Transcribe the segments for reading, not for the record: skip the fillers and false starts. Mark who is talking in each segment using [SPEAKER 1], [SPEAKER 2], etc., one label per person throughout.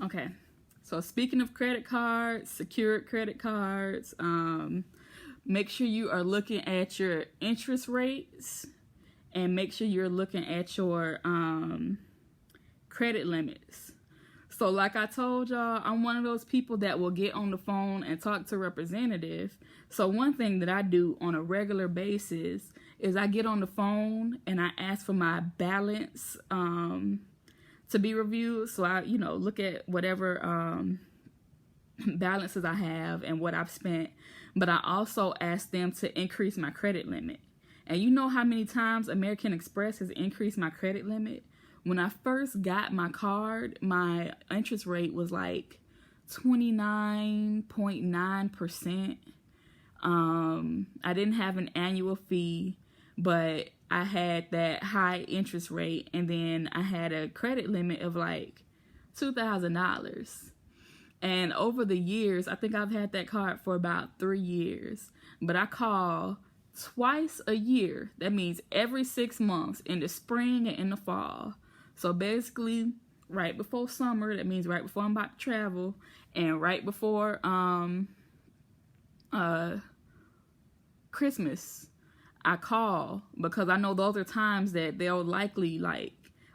[SPEAKER 1] Okay. So speaking of credit cards, secured credit cards, make sure you are looking at your interest rates and make sure you're looking at your credit limits. So like I told y'all, I'm one of those people that will get on the phone and talk to a representative. So one thing that I do on a regular basis is I get on the phone and I ask for my balance to be reviewed. So I, look at whatever balances I have and what I've spent. But I also ask them to increase my credit limit. And you know how many times American Express has increased my credit limit? When I first got my card, my interest rate was like 29.9%. I didn't have an annual fee, but I had that high interest rate, and then I had a credit limit of like $2,000. And over the years, I think I've had that card for about 3 years, but I call twice a year. That means every 6 months, in the spring and in the fall. So basically, right before summer, that means right before I'm about to travel, and right before Christmas, I call because I know those are times that they'll likely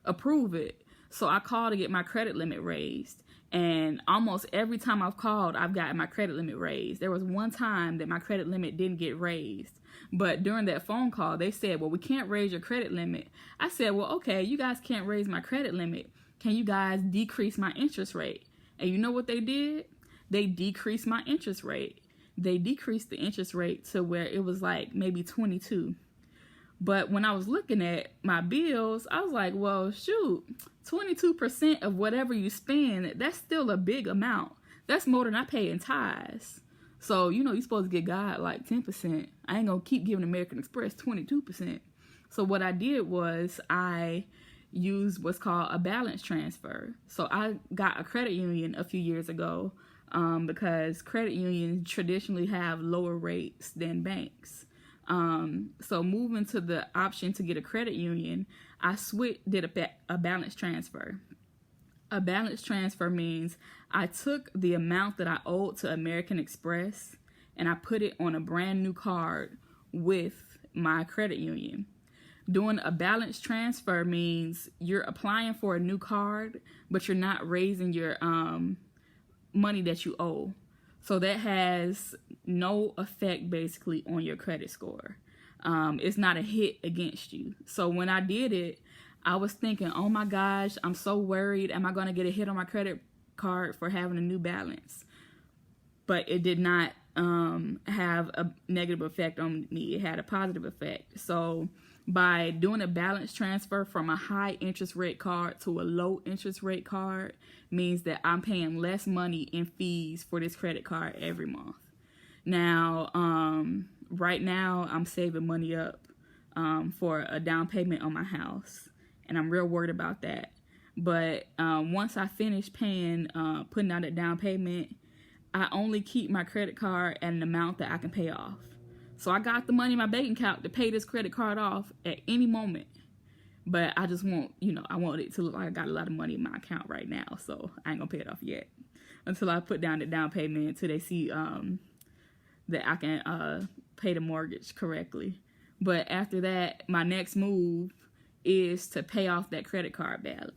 [SPEAKER 1] approve it. So I call to get my credit limit raised. And almost every time I've called, I've gotten my credit limit raised. There was one time that my credit limit didn't get raised. But during that phone call, they said, well, we can't raise your credit limit. I said, well, okay, you guys can't raise my credit limit. Can you guys decrease my interest rate? And you know what they did? They decreased my interest rate. They decreased the interest rate to where it was like maybe 22. But when I was looking at my bills, I was like, well, shoot, 22% of whatever you spend, that's still a big amount. That's more than I pay in tithes. So, you're supposed to get God like 10%. I ain't going to keep giving American Express 22%. So what I did was I used what's called a balance transfer. So I got a credit union a few years ago because credit unions traditionally have lower rates than banks. So moving to the option to get a credit union, I did a balance transfer. A balance transfer means I took the amount that I owed to American Express and I put it on a brand new card with my credit union. Doing a balance transfer means you're applying for a new card, but you're not raising your money that you owe. So that has no effect basically on your credit score. It's not a hit against you. So when I did it, I was thinking, oh my gosh, I'm so worried. Am I going to get a hit on my credit card for having a new balance? But it did not have a negative effect on me. It had a positive effect. So by doing a balance transfer from a high interest rate card to a low interest rate card means that I'm paying less money in fees for this credit card every month. Now, right now I'm saving money up for a down payment on my house, and I'm real worried about that. But once I finish paying, putting out a down payment, I only keep my credit card at an amount that I can pay off. So I got the money in my bank account to pay this credit card off at any moment. But I just want, I want it to look like I got a lot of money in my account right now. So I ain't going to pay it off yet until I put down the down payment, until they see that I can pay the mortgage correctly. But after that, my next move is to pay off that credit card balance.